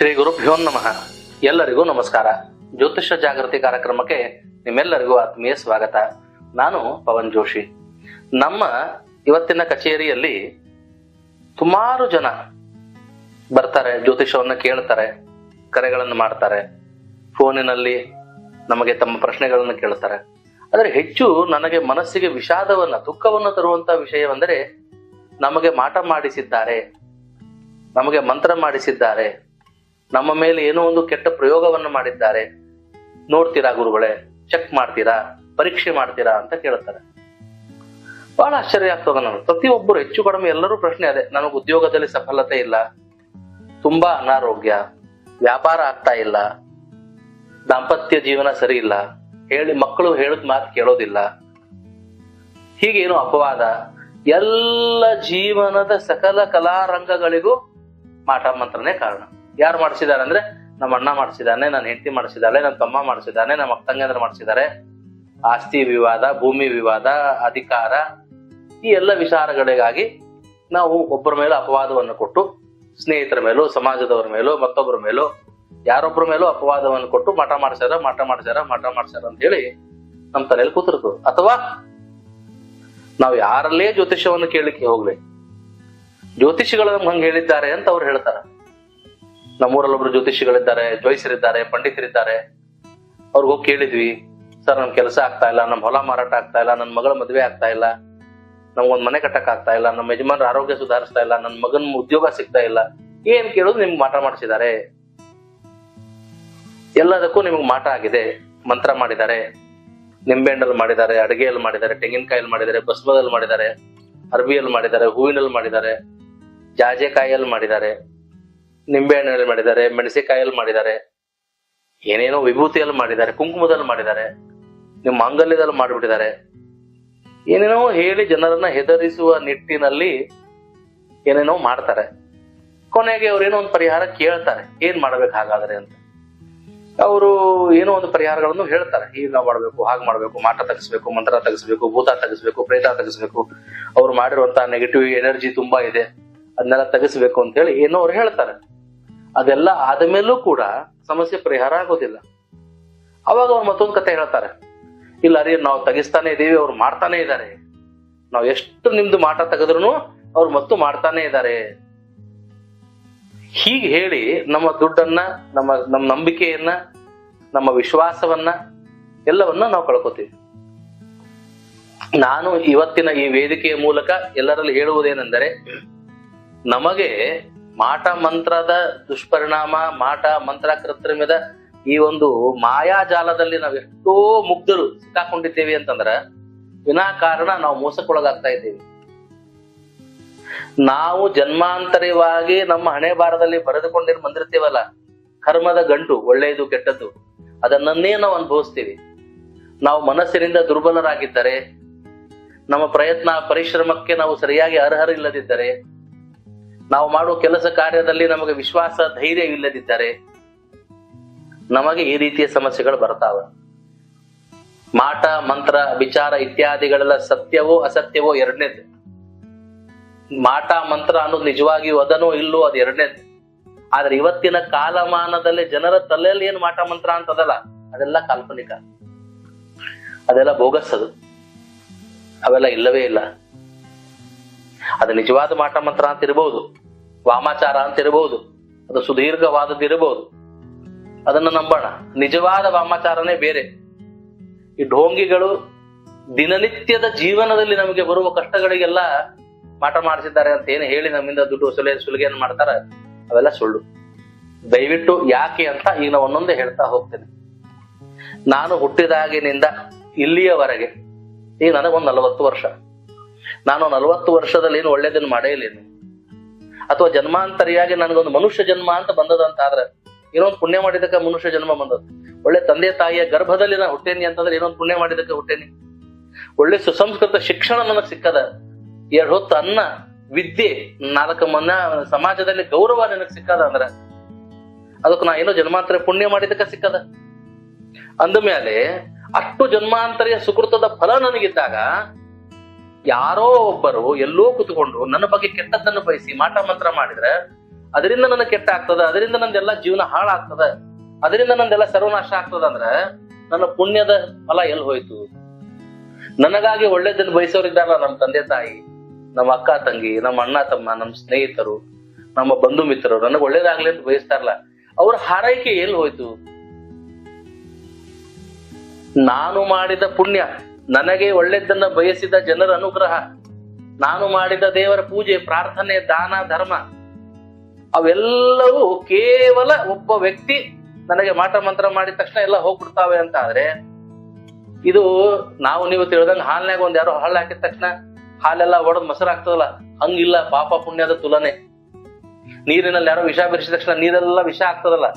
ಶ್ರೀ ಗುರುಭ್ಯೋ ನಮಃ. ಎಲ್ಲರಿಗೂ ನಮಸ್ಕಾರ. ಜ್ಯೋತಿಷ್ಯ ಜಾಗೃತಿ ಕಾರ್ಯಕ್ರಮಕ್ಕೆ ನಿಮ್ಮೆಲ್ಲರಿಗೂ ಆತ್ಮೀಯ ಸ್ವಾಗತ. ನಾನು ಪವನ್ ಜೋಶಿ. ನಮ್ಮ ಇವತ್ತಿನ ಕಚೇರಿಯಲ್ಲಿ ಸುಮಾರು ಜನ ಬರ್ತಾರೆ, ಜ್ಯೋತಿಷ್ಯವನ್ನ ಕೇಳ್ತಾರೆ, ಕರೆಗಳನ್ನು ಮಾಡ್ತಾರೆ, ಫೋನಿನಲ್ಲಿ ನಮಗೆ ತಮ್ಮ ಪ್ರಶ್ನೆಗಳನ್ನು ಕೇಳ್ತಾರೆ. ಆದರೆ ಹೆಚ್ಚು ನನಗೆ ಮನಸ್ಸಿಗೆ ವಿಷಾದವನ್ನ, ದುಃಖವನ್ನು ತರುವಂತ ವಿಷಯವೆಂದರೆ ನಮಗೆ ಮಾಟ ಮಾಡಿಸಿದ್ದಾರೆ, ನಮಗೆ ಮಂತ್ರ ಮಾಡಿಸಿದ್ದಾರೆ, ನಮ್ಮ ಮೇಲೆ ಏನೋ ಒಂದು ಕೆಟ್ಟ ಪ್ರಯೋಗವನ್ನು ಮಾಡಿದ್ದಾರೆ, ನೋಡ್ತೀರಾ ಗುರುಗಳೇ, ಚೆಕ್ ಮಾಡ್ತೀರಾ, ಪರೀಕ್ಷೆ ಮಾಡ್ತೀರಾ ಅಂತ ಕೇಳ್ತಾರೆ. ಬಹಳ ಆಶ್ಚರ್ಯ ಆಗ್ತದ ನನಗೆ. ಪ್ರತಿಯೊಬ್ಬರು ಹೆಚ್ಚು ಕಡಿಮೆ ಎಲ್ಲರೂ ಪ್ರಶ್ನೆ ಅದೇ, ನನಗೆ ಉದ್ಯೋಗದಲ್ಲಿ ಸಫಲತೆ ಇಲ್ಲ, ತುಂಬಾ ಅನಾರೋಗ್ಯ, ವ್ಯಾಪಾರ ಆಗ್ತಾ ಇಲ್ಲ, ದಾಂಪತ್ಯ ಜೀವನ ಸರಿ ಇಲ್ಲ, ಮಕ್ಕಳು ಹೇಳಿದ ಮಾತು ಕೇಳೋದಿಲ್ಲ, ಹೀಗೇನು ಅಪವಾದ. ಎಲ್ಲ ಜೀವನದ ಸಕಲ ಕಲಾರಂಗಗಳಿಗೂ ಮಾಟ ಮಂತ್ರನೇ ಕಾರಣ. ಯಾರು ಮಾಡಿಸಿದ್ದಾರೆ ಅಂದ್ರೆ ನಮ್ಮ ಅಣ್ಣ ಮಾಡಿಸಿದಾನೆ, ನನ್ನ ಹೆಂಡತಿ ಮಾಡಿಸಿದಾಳೆ, ನನ್ನ ತಮ್ಮ ಮಾಡಿಸಿದಾನೆ, ನಮ್ಮ ಅಕ್ಕಂಗಂದ್ರ ಮಾಡಿಸಿದ್ದಾರೆ. ಆಸ್ತಿ ವಿವಾದ, ಭೂಮಿ ವಿವಾದ, ಅಧಿಕಾರ, ಈ ಎಲ್ಲ ವಿಚಾರಗಳಿಗಾಗಿ ನಾವು ಒಬ್ಬರ ಮೇಲೆ ಅಪವಾದವನ್ನು ಕೊಟ್ಟು, ಸ್ನೇಹಿತರ ಮೇಲೂ, ಸಮಾಜದವರ ಮೇಲೂ, ಮತ್ತೊಬ್ಬರ ಮೇಲೂ, ಯಾರೊಬ್ಬರ ಮೇಲೂ ಅಪವಾದವನ್ನು ಕೊಟ್ಟು ಮಾಟ ಮಾಡ್ಸ್ಯಾರ ಅಂತ ಹೇಳಿ ನಮ್ಮ ತಲೆಯಲ್ಲಿ ಕೂತಿರ್ತದೆ. ಅಥವಾ ನಾವು ಯಾರಲ್ಲೇ ಜ್ಯೋತಿಷ್ಯವನ್ನು ಕೇಳಲಿಕ್ಕೆ ಹೋಗ್ಲಿ, ಜ್ಯೋತಿಷಿಗಳು ನಮ್ಗೆ ಹಂಗೆ ಹೇಳಿದ್ದಾರೆ ಅಂತ ಅವ್ರು ಹೇಳ್ತಾರ. ನಮ್ಮೂರಲ್ಲೊಬ್ರು ಜ್ಯೋತಿಷಿಗಳಿದ್ದಾರೆ, ಜ್ಯೋತಿಷರಿದ್ದಾರೆ, ಪಂಡಿತರಿದ್ದಾರೆ. ಅವ್ರಿಗೆ ಹೋಗಿ ಕೇಳಿದ್ವಿ, ಸರ್ ನನ್ ಕೆಲಸ ಆಗ್ತಾ ಇಲ್ಲ, ನಮ್ಮ ಹೊಲ ಮಾರಾಟ ಆಗ್ತಾ ಇಲ್ಲ, ನನ್ನ ಮಗಳ ಮದುವೆ ಆಗ್ತಾ ಇಲ್ಲ, ನಮ್ಗೊಂದ್ ಮನೆ ಕಟ್ಟಕ್ ಆಗ್ತಾ ಇಲ್ಲ, ನಮ್ಮ ಯಜಮಾನ್ರ ಆರೋಗ್ಯ ಸುಧಾರಿಸ್ತಾ ಇಲ್ಲ, ನನ್ನ ಮಗನ್ ಉದ್ಯೋಗ ಸಿಗ್ತಾ ಇಲ್ಲ. ಏನ್ ಕೇಳೋದು, ನಿಮ್ಗೆ ಮಾಟ ಮಾಡಿಸಿದ್ದಾರೆ, ಎಲ್ಲದಕ್ಕೂ ನಿಮ್ಗೆ ಮಾಟ ಆಗಿದೆ, ಮಂತ್ರ ಮಾಡಿದ್ದಾರೆ, ನಿಂಬೆಹಣ್ಣಲ್ಲಿ ಮಾಡಿದ್ದಾರೆ, ಅಡಿಗೆಯಲ್ಲಿ ಮಾಡಿದ್ದಾರೆ, ತೆಂಗಿನಕಾಯಲ್ಲಿ ಮಾಡಿದ್ದಾರೆ, ಭಸ್ಮದಲ್ಲಿ ಮಾಡಿದ್ದಾರೆ, ಅರ್ಬಿಯಲ್ಲಿ ಮಾಡಿದ್ದಾರೆ, ಹೂವಿನಲ್ಲಿ ಮಾಡಿದ್ದಾರೆ, ಜಾಜೆಕಾಯಲ್ಲಿ ಮಾಡಿದ್ದಾರೆ, ನಿಂಬೆಹಣ್ಣಲ್ಲಿ ಮಾಡಿದ್ದಾರೆ, ಮೆಣಸಿಕಾಯಲ್ಲಿ ಮಾಡಿದ್ದಾರೆ, ಏನೇನೋ ವಿಭೂತಿಯಲ್ಲಿ ಮಾಡಿದ್ದಾರೆ, ಕುಂಕುಮದಲ್ಲಿ ಮಾಡಿದ್ದಾರೆ, ನಿಮ್ಮ ಮಾಂಗಲ್ಯದಲ್ಲಿ ಮಾಡಿಬಿಟ್ಟಿದ್ದಾರೆ. ಏನೇನೋ ಹೇಳಿ ಜನರನ್ನ ಹೆದರಿಸುವ ನಿಟ್ಟಿನಲ್ಲಿ ಏನೇನೋ ಮಾಡ್ತಾರೆ. ಕೊನೆಗೆ ಅವ್ರೇನೋ ಒಂದು ಪರಿಹಾರ ಕೇಳ್ತಾರೆ, ಏನ್ ಮಾಡ್ಬೇಕು ಹಾಗಾದ್ರೆ ಅಂತ. ಅವರು ಏನೋ ಒಂದು ಪರಿಹಾರಗಳನ್ನು ಹೇಳ್ತಾರೆ, ಈಗ ಮಾಡ್ಬೇಕು, ಹಾಗೆ ಮಾಡ್ಬೇಕು, ಮಾಟ ತೆಗಿಸ್ಬೇಕು, ಮಂತ್ರ ತೆಗಿಸ್ಬೇಕು, ಭೂತ ತೆಗಿಸ್ಬೇಕು, ಪ್ರೇತ ತೆಗಿಸ್ಬೇಕು, ಅವ್ರು ಮಾಡಿರುವಂತಹ ನೆಗೆಟಿವ್ ಎನರ್ಜಿ ತುಂಬಾ ಇದೆ, ಅದನ್ನೆಲ್ಲ ತೆಗಿಸ್ಬೇಕು ಅಂತ ಹೇಳಿ ಏನೋ ಅವ್ರು ಹೇಳ್ತಾರೆ. ಅದೆಲ್ಲ ಆದ್ಮೇಲೂ ಕೂಡ ಸಮಸ್ಯೆ ಪರಿಹಾರ ಆಗೋದಿಲ್ಲ. ಅವಾಗ ಅವ್ರು ಮತ್ತೊಂದು ಕತೆ ಹೇಳ್ತಾರೆ, ಇಲ್ಲ ರೀ, ನಾವು ತೆಗಿಸ್ತಾನೆ ಇದೀವಿ, ಅವ್ರು ಮಾಡ್ತಾನೆ ಇದ್ದಾರೆ, ನಾವು ಎಷ್ಟು ನಿಮ್ದು ಮಾಟ ತೆಗೆದ್ರು ಅವ್ರು ಮತ್ತು ಮಾಡ್ತಾನೆ ಇದ್ದಾರೆ. ಹೀಗೆ ಹೇಳಿ ನಮ್ಮ ದುಡ್ಡನ್ನ, ನಮ್ಮ ನಂಬಿಕೆಯನ್ನ, ನಮ್ಮ ವಿಶ್ವಾಸವನ್ನ ಎಲ್ಲವನ್ನ ನಾವು ಕಳ್ಕೊತೀವಿ. ನಾನು ಇವತ್ತಿನ ಈ ವೇದಿಕೆಯ ಮೂಲಕ ಎಲ್ಲರಲ್ಲಿ ಹೇಳುವುದೇನೆಂದರೆ, ನಮಗೆ ಮಾಟ ಮಂತ್ರದ ದುಷ್ಪರಿಣಾಮ, ಮಾಟ ಮಂತ್ರ ಕೃತ್ರಿಮದ ಈ ಒಂದು ಮಾಯಾಜಾಲದಲ್ಲಿ ನಾವು ಎಷ್ಟೋ ಮುಗ್ಧರು ಸಿಕ್ಕಾಕೊಂಡಿದ್ದೇವೆ ಅಂತಂದ್ರ ವಿನಾಕಾರಣ ನಾವು ಮೋಸಕ್ಕೊಳಗಾಗ್ತಾ ಇದ್ದೇವೆ. ನಾವು ಜನ್ಮಾಂತರವಾಗಿ ನಮ್ಮ ಹಣೆ ಬಾರದಲ್ಲಿ ಬರೆದುಕೊಂಡಿರ್ ಬಂದಿರ್ತೇವಲ್ಲ, ಕರ್ಮದ ಗಂಟು, ಒಳ್ಳೆಯದು ಕೆಟ್ಟದ್ದು, ಅದನ್ನೇ ನಾವು ಅನುಭವಿಸ್ತೀವಿ. ನಾವು ಮನಸ್ಸಿನಿಂದ ದುರ್ಬಲರಾಗಿದ್ದರೆ, ನಮ್ಮ ಪ್ರಯತ್ನ ಪರಿಶ್ರಮಕ್ಕೆ ನಾವು ಸರಿಯಾಗಿ ಅರ್ಹರಿಲ್ಲದಿದ್ದರೆ, ನಾವು ಮಾಡುವ ಕೆಲಸ ಕಾರ್ಯದಲ್ಲಿ ನಮಗೆ ವಿಶ್ವಾಸ ಧೈರ್ಯ ಇಲ್ಲದಿದ್ದರೆ ನಮಗೆ ಈ ರೀತಿಯ ಸಮಸ್ಯೆಗಳು ಬರ್ತಾವ. ಮಾಟ ಮಂತ್ರ ವಿಚಾರ ಇತ್ಯಾದಿಗಳೆಲ್ಲ ಸತ್ಯವೋ ಅಸತ್ಯವೋ ಎರಡನೇದು. ಮಾಟ ಮಂತ್ರ ಅನ್ನೋದು ನಿಜವಾಗಿಯೂ ಅದನೋ ಇಲ್ಲೋ ಅದು ಎರಡನೇದು. ಆದ್ರೆ ಇವತ್ತಿನ ಕಾಲಮಾನದಲ್ಲಿ ಜನರ ತಲೆಯಲ್ಲಿ ಏನ್ ಮಾಟ ಮಂತ್ರ ಅಂತದಲ್ಲ, ಅದೆಲ್ಲ ಕಾಲ್ಪನಿಕ, ಅದೆಲ್ಲ ಬೋಗಸ್. ಅವೆಲ್ಲ ಇಲ್ಲವೇ ಇಲ್ಲ. ಅದು ನಿಜವಾದ ಮಾಟ ಮಂತ್ರ ಅಂತ ಇರಬಹುದು, ವಾಮಾಚಾರ ಅಂತ ಇರಬಹುದು, ಅದು ಸುದೀರ್ಘವಾದದ್ದಿರಬಹುದು, ಅದನ್ನ ನಂಬೋಣ. ನಿಜವಾದ ವಾಮಾಚಾರನೇ ಬೇರೆ. ಈ ಢೋಂಗಿಗಳು ದಿನನಿತ್ಯದ ಜೀವನದಲ್ಲಿ ನಮಗೆ ಬರುವ ಕಷ್ಟಗಳಿಗೆಲ್ಲ ಮಾಟ ಮಾಡಿಸಿದ್ದಾರೆ ಅಂತ ಏನು ಹೇಳಿ ನಮ್ಮಿಂದ ದುಡ್ಡು ಸುಲಿಗೆಯನ್ನು ಮಾಡ್ತಾರ, ಅವೆಲ್ಲ ಸುಳ್ಳು. ದಯವಿಟ್ಟು ಯಾಕೆ ಅಂತ ಈಗ ನಾವು ಒಂದೊಂದೇ ಹೇಳ್ತಾ ಹೋಗ್ತೇನೆ. ನಾನು ಹುಟ್ಟಿದಾಗಿನಿಂದ ಇಲ್ಲಿಯವರೆಗೆ, ಈಗ ನನಗೊಂದು 40 ವರ್ಷ, ನಾನು 40 ವರ್ಷದಲ್ಲಿ ಏನು ಒಳ್ಳೇದನ್ನು ಮಾಡೇ ಇಲ್ಲೇನು, ಅಥವಾ ಜನ್ಮಾಂತರಿಯಾಗಿ ನನಗೊಂದು ಮನುಷ್ಯ ಜನ್ಮ ಅಂತ ಬಂದದಂತಾದ್ರೆ ಏನೊಂದು ಪುಣ್ಯ ಮಾಡಿದಕ್ಕೆ ಮನುಷ್ಯ ಜನ್ಮ ಬಂದದ್ದು. ಒಳ್ಳೆ ತಂದೆ ತಾಯಿಯ ಗರ್ಭದಲ್ಲಿ ನಾನು ಹುಟ್ಟೇನಿ ಅಂತಂದ್ರೆ ಏನೊಂದು ಪುಣ್ಯ ಮಾಡಿದಕ್ಕೆ ಹುಟ್ಟೇನಿ. ಒಳ್ಳೆ ಸುಸಂಸ್ಕೃತ ಶಿಕ್ಷಣ ನನಗೆ ಸಿಕ್ಕದ, 2 ಹೊತ್ತು ಅನ್ನ, ವಿದ್ಯೆ, 4 ಮನ ಸಮಾಜದಲ್ಲಿ ಗೌರವ ನನಗೆ ಸಿಕ್ಕದ ಅಂದ್ರೆ ಅದಕ್ಕೆ ನಾ ಏನೋ ಜನ್ಮಾಂತರ ಪುಣ್ಯ ಮಾಡಿದಕ್ಕೆ ಸಿಕ್ಕದ. ಅಂದಮೇಲೆ ಅಷ್ಟು ಜನ್ಮಾಂತರಿಯ ಸುಕೃತದ ಫಲ ನನಗಿದ್ದಾಗ ಯಾರೋ ಒಬ್ಬರು ಎಲ್ಲೋ ಕುತ್ಕೊಂಡು ನನ್ನ ಬಗ್ಗೆ ಕೆಟ್ಟದ್ದನ್ನು ಬಯಸಿ ಮಾಟ ಮಂತ್ರ ಮಾಡಿದ್ರೆ ಅದರಿಂದ ನನ್ನ ಕೆಟ್ಟ ಆಗ್ತದ, ಅದರಿಂದ ನಂದೆಲ್ಲ ಜೀವನ ಹಾಳಾಗ್ತದ, ಅದರಿಂದ ನಂದೆಲ್ಲ ಸರ್ವನಾಶ ಆಗ್ತದ ಅಂದ್ರ ನನ್ನ ಪುಣ್ಯದ ಫಲ ಎಲ್ಲಿ ಹೋಯ್ತು? ನನಗಾಗಿ ಒಳ್ಳೇದನ್ನ ಬಯಸೋರಿದ್ದಾರಲ್ಲ, ನಮ್ಮ ತಂದೆ ತಾಯಿ, ನಮ್ಮ ಅಕ್ಕ ತಂಗಿ, ನಮ್ಮ ಅಣ್ಣ ತಮ್ಮ, ನಮ್ಮ ಸ್ನೇಹಿತರು, ನಮ್ಮ ಬಂಧು ಮಿತ್ರರು ನನಗೆ ಒಳ್ಳೇದಾಗ್ಲಿ ಅಂತ ಬಯಸ್ತಾರಲ್ಲ, ಅವ್ರ ಹಾರೈಕೆ ಎಲ್ಲಿ ಹೋಯ್ತು? ನಾನು ಮಾಡಿದ ಪುಣ್ಯ, ನನಗೆ ಒಳ್ಳೆದನ್ನ ಬಯಸಿದ ಜನರ ಅನುಗ್ರಹ, ನಾನು ಮಾಡಿದ ದೇವರ ಪೂಜೆ, ಪ್ರಾರ್ಥನೆ, ದಾನ, ಧರ್ಮ, ಅವೆಲ್ಲವೂ ಕೇವಲ ಒಬ್ಬ ವ್ಯಕ್ತಿ ನನಗೆ ಮಾಟ ಮಂತ್ರ ಮಾಡಿದ ತಕ್ಷಣ ಎಲ್ಲ ಹೋಗ್ಬಿಡ್ತಾವೆ ಅಂತ ಆದ್ರೆ, ಇದು ನಾವು ನೀವು ತಿಳಿದಂಗ ಹಾಲ್ನಾಗ ಒಂದ್ ಯಾರೋ ಹಳ್ಳ ಹಾಕಿದ ತಕ್ಷಣ ಹಾಲೆಲ್ಲ ಒಡೆದ್ ಮೊಸರು ಆಗ್ತದಲ್ಲ, ಹಂಗಿಲ್ಲ ಪಾಪ ಪುಣ್ಯದ ತುಲನೆ. ನೀರಿನಲ್ಲಿ ಯಾರೋ ವಿಷ ಬೆರೆಸಿದ ತಕ್ಷಣ ನೀರೆಲ್ಲ ವಿಷ ಆಗ್ತದಲ್ಲ,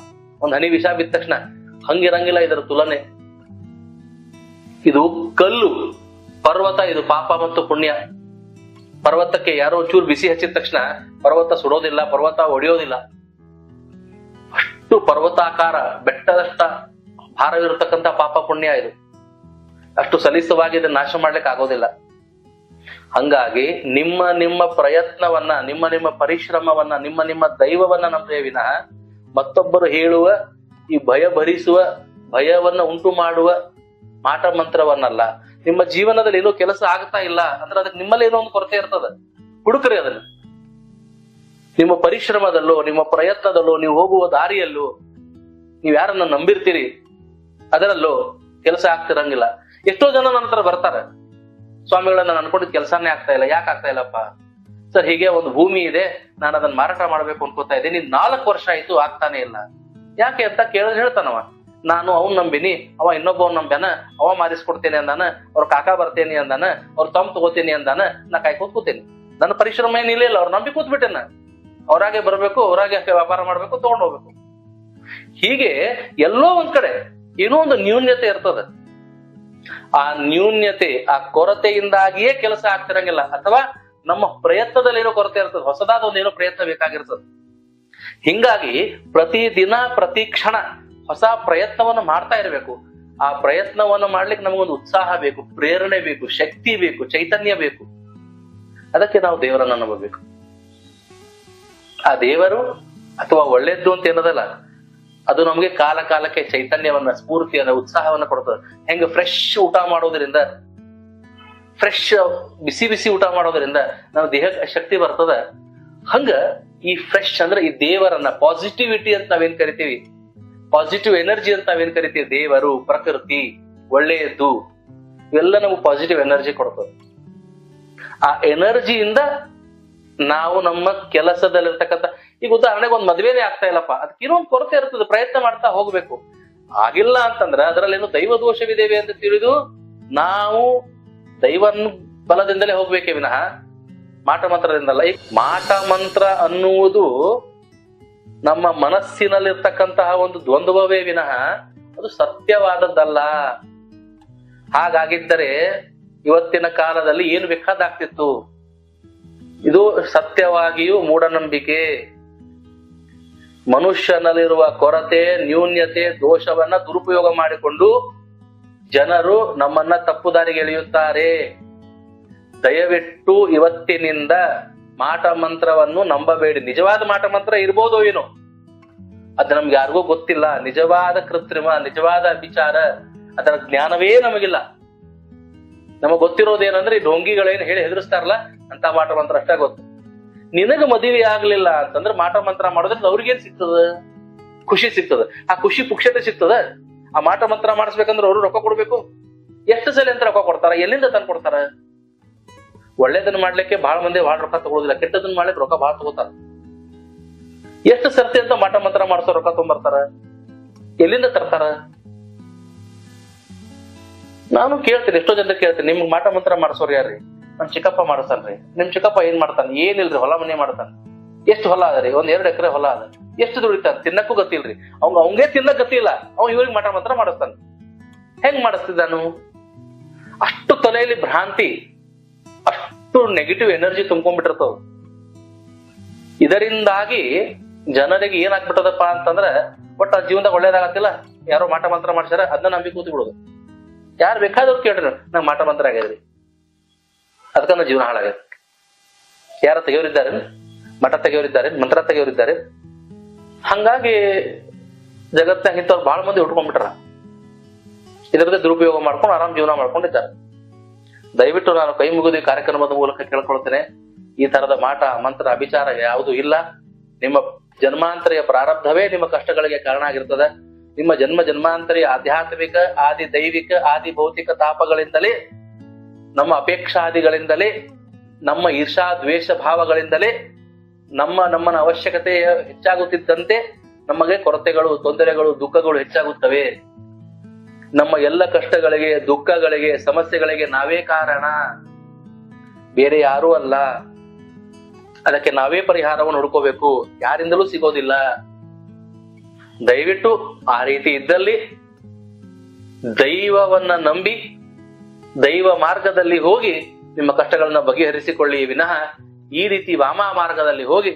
ಒಂದ್ ಹನಿ ವಿಷ ಬಿದ್ದ ತಕ್ಷಣ, ಹಂಗಿರಂಗಿಲ್ಲ ಇದರ ತುಲನೆ. ಇದು ಕಲ್ಲು, ಪರ್ವತ, ಇದು ಪಾಪ ಮತ್ತು ಪುಣ್ಯ. ಪರ್ವತಕ್ಕೆ ಯಾರೋ ಚೂರು ಬಿಸಿ ಹಚ್ಚಿದ ತಕ್ಷಣ ಪರ್ವತ ಸುಡೋದಿಲ್ಲ, ಪರ್ವತ ಒಡೆಯೋದಿಲ್ಲ. ಅಷ್ಟು ಪರ್ವತಾಕಾರ, ಬೆಟ್ಟದಷ್ಟ ಭಾರವಿರತಕ್ಕಂತ ಪಾಪ ಪುಣ್ಯ ಇದು. ಅಷ್ಟು ಸಲೀಸವಾಗಿ ಇದನ್ನ ನಾಶ ಮಾಡ್ಲಿಕ್ಕೆ ಆಗೋದಿಲ್ಲ. ಹಂಗಾಗಿ ನಿಮ್ಮ ನಿಮ್ಮ ಪ್ರಯತ್ನವನ್ನ, ನಿಮ್ಮ ನಿಮ್ಮ ಪರಿಶ್ರಮವನ್ನ, ನಿಮ್ಮ ನಿಮ್ಮ ದೈವವನ್ನ ನಂಬೇ ವಿನಃ ಮತ್ತೊಬ್ಬರು ಹೇಳುವ ಈ ಭಯ ಭರಿಸುವ, ಭಯವನ್ನ ಉಂಟು ಮಾಡುವ ಮಾಟ ಮಂತ್ರವನ್ನಲ್ಲ. ನಿಮ್ಮ ಜೀವನದಲ್ಲಿ ಏನೋ ಕೆಲಸ ಆಗ್ತಾ ಇಲ್ಲ ಅಂದ್ರೆ ಅದಕ್ಕೆ ನಿಮ್ಮಲ್ಲಿ ಏನೋ ಒಂದು ಕೊರತೆ ಇರ್ತದ, ಹುಡುಕ್ರಿ ಅದನ್ನ. ನಿಮ್ಮ ಪರಿಶ್ರಮದಲ್ಲೋ, ನಿಮ್ಮ ಪ್ರಯತ್ನದಲ್ಲೋ, ನೀವು ಹೋಗುವ ದಾರಿಯಲ್ಲೋ, ನೀವ್ ಯಾರನ್ನ ನಂಬಿರ್ತೀರಿ ಅದರಲ್ಲೋ ಕೆಲಸ ಆಗ್ತಿರಂಗಿಲ್ಲ. ಎಷ್ಟೋ ಜನ ನನ್ನ ಹತ್ರ ಬರ್ತಾರೆ, ಸ್ವಾಮಿಗಳನ್ನ ನಾನು ಅನ್ಕೊಂಡಿದ್ ಕೆಲಸನೇ ಆಗ್ತಾ ಇಲ್ಲ. ಯಾಕೆ ಆಗ್ತಾ ಇಲ್ಲಪ್ಪ ಸರ್? ಹೀಗೆ ಒಂದು ಭೂಮಿ ಇದೆ, ನಾನು ಅದನ್ನ ಮಾರಾಟ ಮಾಡ್ಬೇಕು ಅನ್ಕೋತಾ ಇದ್ದೀನಿ, 4 ವರ್ಷ ಆಯ್ತು ಆಗ್ತಾನೆ ಇಲ್ಲ. ಯಾಕೆ ಅಂತ ಕೇಳಿದ್ರೆ ಹೇಳ್ತಾನವ, ನಾನು ಅವ್ನ್ ನಂಬಿನಿ, ಅವ ಇನ್ನೊಬ್ಬವ್ ನಂಬ್ಯಾನ, ಅವ ಮಾರಿಸ್ಕೊಡ್ತೇನೆ ಅಂದಾನ, ಅವ್ರ ಕಾಕಾ ಬರ್ತೇನೆ ಅಂದಾನ, ಅವ್ರ ತಮ್ಮ ತಗೋತೇನಿ ಅಂದಾನ, ನಾ ಕಾಯ್ಕೋತ್ ಕೂತೇನಿ. ನನ್ನ ಪರಿಶ್ರಮ ಏನಿಲ್ಲ, ಅವ್ರ ನಂಬಿ ಕೂತ್ಬಿಟ್ಟೆನ. ಅವ್ರಾಗೆ ಬರ್ಬೇಕು, ಅವ್ರಾಗೆ ವ್ಯಾಪಾರ ಮಾಡ್ಬೇಕು, ತಗೊಂಡ್ ಹೋಗ್ಬೇಕು. ಹೀಗೆ ಎಲ್ಲೋ ಒಂದ್ ಕಡೆ ಏನೋ ಒಂದು ನ್ಯೂನ್ಯತೆ ಇರ್ತದ. ಆ ನ್ಯೂನ್ಯತೆ, ಆ ಕೊರತೆಯಿಂದಾಗಿಯೇ ಕೆಲಸ ಆಗ್ತಿರಂಗಿಲ್ಲ, ಅಥವಾ ನಮ್ಮ ಪ್ರಯತ್ನದಲ್ಲಿ ಏನೋ ಕೊರತೆ ಇರ್ತದೆ, ಹೊಸದಾದ ಒಂದೇನೋ ಪ್ರಯತ್ನ ಬೇಕಾಗಿರ್ತದೆ. ಹಿಂಗಾಗಿ ಪ್ರತಿದಿನ ಪ್ರತಿ ಕ್ಷಣ ಹೊಸ ಪ್ರಯತ್ನವನ್ನ ಮಾಡ್ತಾ ಇರಬೇಕು. ಆ ಪ್ರಯತ್ನವನ್ನ ಮಾಡ್ಲಿಕ್ಕೆ ನಮಗೊಂದು ಉತ್ಸಾಹ ಬೇಕು, ಪ್ರೇರಣೆ ಬೇಕು, ಶಕ್ತಿ ಬೇಕು, ಚೈತನ್ಯ ಬೇಕು. ಅದಕ್ಕೆ ನಾವು ದೇವರನ್ನ ನಂಬಬೇಕು. ಆ ದೇವರು ಅಥವಾ ಒಳ್ಳೇದ್ದು ಅಂತ ಏನದಲ್ಲ, ಅದು ನಮ್ಗೆ ಕಾಲ ಕಾಲಕ್ಕೆ ಚೈತನ್ಯವನ್ನ, ಸ್ಫೂರ್ತಿಯನ್ನ, ಉತ್ಸಾಹವನ್ನ ಕೊಡ್ತದೆ. ಹೆಂಗ ಫ್ರೆಶ್ ಊಟ ಮಾಡೋದ್ರಿಂದ, ಫ್ರೆಶ್ ಬಿಸಿ ಬಿಸಿ ಊಟ ಮಾಡೋದ್ರಿಂದ ನಮ್ಮ ದೇಹಕ್ಕೆ ಶಕ್ತಿ ಬರ್ತದ, ಹಂಗ ಈ ಫ್ರೆಶ್ ಅಂದ್ರೆ ಈ ದೇವರನ್ನ, ಪಾಸಿಟಿವಿಟಿ ಅಂತ ನಾವೇನ್ ಕರಿತೀವಿ, ಪಾಸಿಟಿವ್ ಎನರ್ಜಿ ಅಂತ ನಾವೇನ್ ಕರಿತೀವಿ, ದೇವರು, ಪ್ರಕೃತಿ, ಒಳ್ಳೆಯದ್ದು, ಇವೆಲ್ಲ ನಮಗೆ ಪಾಸಿಟಿವ್ ಎನರ್ಜಿ ಕೊಡ್ತದೆ. ಆ ಎನರ್ಜಿಯಿಂದ ನಾವು ನಮ್ಮ ಕೆಲಸದಲ್ಲಿರ್ತಕ್ಕಂಥ, ಈಗ ಉದಾಹರಣೆಗೆ ಒಂದ್ ಮದ್ವೆನೇ ಆಗ್ತಾ ಇಲ್ಲಪ್ಪ, ಅದಕ್ಕೆ ಇನ್ನೊಂದು ಕೊರತೆ ಇರ್ತದೆ, ಪ್ರಯತ್ನ ಮಾಡ್ತಾ ಹೋಗ್ಬೇಕು. ಆಗಿಲ್ಲ ಅಂತಂದ್ರೆ ಅದರಲ್ಲೇನು ದೈವ ದೋಷವಿದೇವೆ ಅಂತ ತಿಳಿದು ನಾವು ದೈವನ್ ಬಲದಿಂದಲೇ ಹೋಗ್ಬೇಕೇ ವಿನಃ ಮಾಟ ಮಂತ್ರದಿಂದಲ್ಲ. ಈ ಮಾಟ ಮಂತ್ರ ಅನ್ನುವುದು ನಮ್ಮ ಮನಸ್ಸಿನಲ್ಲಿರ್ತಕ್ಕಂತಹ ಒಂದು ದ್ವಂದ್ವವೇ ವಿನಃ ಅದು ಸತ್ಯವಾದದ್ದಲ್ಲ. ಹಾಗಾಗಿದ್ದರೆ ಇವತ್ತಿನ ಕಾಲದಲ್ಲಿ ಏನು ಬೇಕಾದಾಗ್ತಿತ್ತು. ಇದು ಸತ್ಯವಾಗಿಯೂ ಮೂಢನಂಬಿಕೆ. ಮನುಷ್ಯನಲ್ಲಿರುವ ಕೊರತೆ, ನ್ಯೂನ್ಯತೆ, ದೋಷವನ್ನ ದುರುಪಯೋಗ ಮಾಡಿಕೊಂಡು ಜನರು ನಮ್ಮನ್ನ ತಪ್ಪು ದಾರಿಗೆ ಎಳೆಯುತ್ತಾರೆ. ದಯವಿಟ್ಟು ಇವತ್ತಿನಿಂದ ಮಾಟ ಮಂತ್ರವನ್ನು ನಂಬಬೇಡಿ. ನಿಜವಾದ ಮಾಟ ಮಂತ್ರ ಇರ್ಬೋದೋ ಏನೋ, ಅದು ನಮ್ಗೆ ಯಾರಿಗೂ ಗೊತ್ತಿಲ್ಲ. ನಿಜವಾದ ಕೃತ್ರಿಮ, ನಿಜವಾದ ವಿಚಾರ, ಅದರ ಜ್ಞಾನವೇ ನಮಗಿಲ್ಲ. ನಮಗ್ ಗೊತ್ತಿರೋದೇನಂದ್ರೆ ಈ ಢೋಂಗಿಗಳೇನು ಹೇಳಿ ಹೆದರ್ಸ್ತಾರಲ್ಲ ಅಂತ ಮಾಟ ಮಂತ್ರ ಅಷ್ಟೇ ಗೊತ್ತು. ನಿನಗ ಮದುವೆ ಆಗ್ಲಿಲ್ಲ ಅಂತಂದ್ರೆ ಮಾಟ ಮಂತ್ರ ಮಾಡೋದ್ರಿಂದ ಅವ್ರಿಗೇನ್ ಸಿಗ್ತದ? ಖುಷಿ ಸಿಗ್ತದ. ಆ ಖುಷಿ ಪುಕ್ಷತೆ ಸಿಗ್ತದ? ಆ ಮಾಟ ಮಂತ್ರ ಮಾಡಿಸ್ಬೇಕಂದ್ರೆ ಅವರು ರೊಕ್ಕ ಕೊಡ್ಬೇಕು. ಎಷ್ಟು ಸಲ ಅಂತ ರೊಕ್ಕ ಕೊಡ್ತಾರ? ಎಲ್ಲಿಂದ ತಂದು ಕೊಡ್ತಾರ? ಒಳ್ಳೇದನ್ನ ಮಾಡ್ಲಿಕ್ಕೆ ಬಹಳ ಮಂದಿ ಬಹಳ ರೊಕ್ಕ ತಗೊಳ್ಳೋದಿಲ್ಲ, ಕೆಟ್ಟದನ್ನ ಮಾಡ್ಲಿಕ್ಕೆ ರೊಕ್ಕ ಬಹಳ ತಗೋತಾರ. ಎಷ್ಟು ಸರ್ತಿ ಅಂತ ಮಾಟ ಮಂತ್ರ ಮಾಡಿಸೋ ರೊಕ್ಕ ತೊಗೊಂಬರ್ತಾರ? ಎಲ್ಲಿಂದ ತರ್ತಾರ? ನಾನು ಕೇಳ್ತೀನಿ, ಎಷ್ಟೋ ಜನ ಕೇಳ್ತೀನಿ, ನಿಮ್ಗೆ ಮಾಟ ಮಂತ್ರ ಮಾಡಿಸೋರು ಯಾರ್ರಿ? ನಮ್ ಚಿಕ್ಕಪ್ಪ ಮಾಡಿಸ್ತಾನ್ರಿ. ನಿಮ್ ಚಿಕ್ಕಪ್ಪ ಏನ್ ಮಾಡ್ತಾನೆ? ಏನಿಲ್ರಿ, ಹೊಲ ಮನೆ ಮಾಡ್ತಾನೆ. ಎಷ್ಟು ಹೊಲ ಅದರಿ? 1-2 ಎಕರೆ ಹೊಲ ಅದ. ಎಷ್ಟು ದುಡಿತಾನ? ತಿನ್ನಕ್ಕೂ ಗತಿಲ್ರಿ. ಅವಂಗೆ ತಿನ್ನಕ್ ಗತಿ ಇಲ್ಲ, ಅವ್ ಇವ್ರಿಗೆ ಮಾಟ ಮಂತ್ರ ಮಾಡಿಸ್ತಾನ. ಹೆಂಗ್ ಮಾಡಿಸ್ತಿದ್ದಾನು? ಅಷ್ಟು ತಲೆಯಲ್ಲಿ ಭ್ರಾಂತಿ, ಅಷ್ಟು ನೆಗೆಟಿವ್ ಎನರ್ಜಿ ತುಂಬ್ಕೊಂಡ್ಬಿಟ್ಟಿರ್ತಾವ. ಇದರಿಂದಾಗಿ ಜನರಿಗೆ ಏನಾಗ್ಬಿಟ್ಟದಪ್ಪ ಅಂತಂದ್ರ, ಒಟ್ಟು ಆ ಜೀವನದಾಗ ಒಳ್ಳೇದಾಗತ್ತಿಲ್ಲ, ಯಾರೋ ಮಾಟ ಮಂತ್ರ ಮಾಡ್ಸಾರ, ಅದನ್ನ ನಂಬಿ ಕೂತ್ ಬಿಡೋದು. ಯಾರು ಬೇಕಾದವ್ರು ಕೇಳ್ರಿ, ನಂಗೆ ಮಾಟ ಮಂತ್ರ ಆಗ್ಯದ್ರಿ, ಅದಕ್ಕ ನನ್ನ ಜೀವನ ಹಾಳಾಗೈತಿ. ಯಾರ ತೆಗೆಯವರಿದ್ದಾರೆ? ಮಠ ತೆಗೆಯೋರಿದ್ದಾರೆ, ಮಂತ್ರ ತೆಗೆಯೋರಿದ್ದಾರೆ. ಹಂಗಾಗಿ ಜಗತ್ತಿನಾಗ ಇಂಥವ್ರು ಬಹಳ ಮಂದಿ ಉಟ್ಕೊಂಡ್ಬಿಟ್ರ. ಇದರದ್ದೇ ದುರುಪಯೋಗ ಮಾಡ್ಕೊಂಡು ಆರಾಮ್ ಜೀವನ ಮಾಡ್ಕೊಂಡಿದ್ದಾರೆ. ದಯವಿಟ್ಟು ನಾನು ಕೈ ಮುಗಿದು ಈ ಕಾರ್ಯಕ್ರಮದ ಮೂಲಕ ಕೇಳ್ಕೊಳ್ತೇನೆ, ಈ ತರದ ಮಾಟ ಮಂತ್ರ ಅಭಿಚಾರ ಯಾವುದು ಇಲ್ಲ. ನಿಮ್ಮ ಜನ್ಮಾಂತರಿಯ ಪ್ರಾರಬ್ಧವೇ ನಿಮ್ಮ ಕಷ್ಟಗಳಿಗೆ ಕಾರಣ ಆಗಿರ್ತದೆ. ನಿಮ್ಮ ಜನ್ಮಾಂತರಿಯ ಆಧ್ಯಾತ್ಮಿಕ, ಆದಿ ದೈವಿಕ, ಆದಿ ಭೌತಿಕ ತಾಪಗಳಿಂದಲೇ, ನಮ್ಮ ಅಪೇಕ್ಷಾದಿಗಳಿಂದಲೇ, ನಮ್ಮ ಈರ್ಷಾ ದ್ವೇಷ ಭಾವಗಳಿಂದಲೇ ನಮ್ಮನ ಅವಶ್ಯಕತೆ ಹೆಚ್ಚಾಗುತ್ತಿದ್ದಂತೆ ನಮಗೆ ಕೊರತೆಗಳು, ತೊಂದರೆಗಳು, ದುಃಖಗಳು ಹೆಚ್ಚಾಗುತ್ತವೆ. ನಮ್ಮ ಎಲ್ಲ ಕಷ್ಟಗಳಿಗೆ, ದುಃಖಗಳಿಗೆ, ಸಮಸ್ಯೆಗಳಿಗೆ ನಾವೇ ಕಾರಣ, ಬೇರೆ ಯಾರೂ ಅಲ್ಲ. ಅದಕ್ಕೆ ನಾವೇ ಪರಿಹಾರವನ್ನು ಹುಡ್ಕೋಬೇಕು, ಯಾರಿಂದಲೂ ಸಿಗೋದಿಲ್ಲ. ದಯವಿಟ್ಟು ಆ ರೀತಿ ಇದ್ದಲ್ಲಿ ದೈವವನ್ನ ನಂಬಿ ದೈವ ಮಾರ್ಗದಲ್ಲಿ ಹೋಗಿ ನಿಮ್ಮ ಕಷ್ಟಗಳನ್ನ ಬಗೆಹರಿಸಿಕೊಳ್ಳಿ ವಿನಃ ಈ ರೀತಿ ವಾಮ ಮಾರ್ಗದಲ್ಲಿ ಹೋಗಿ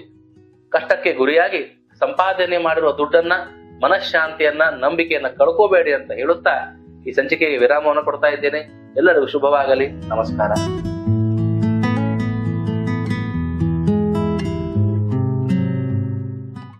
ಕಷ್ಟಕ್ಕೆ ಗುರಿಯಾಗಿ ಸಂಪಾದನೆ ಮಾಡಿರುವ ದುಡ್ಡನ್ನ, ಮನಃಶಾಂತಿಯನ್ನ, ನಂಬಿಕೆಯನ್ನ ಕಳ್ಕೋಬೇಡಿ ಅಂತ ಹೇಳುತ್ತಾ ಈ ಸಂಚಿಕೆಗೆ ವಿರಾಮವನ್ನು ಕೊಡ್ತಾ ಇದ್ದೇನೆ. ಎಲ್ಲರಿಗೂ ಶುಭವಾಗಲಿ. ನಮಸ್ಕಾರ.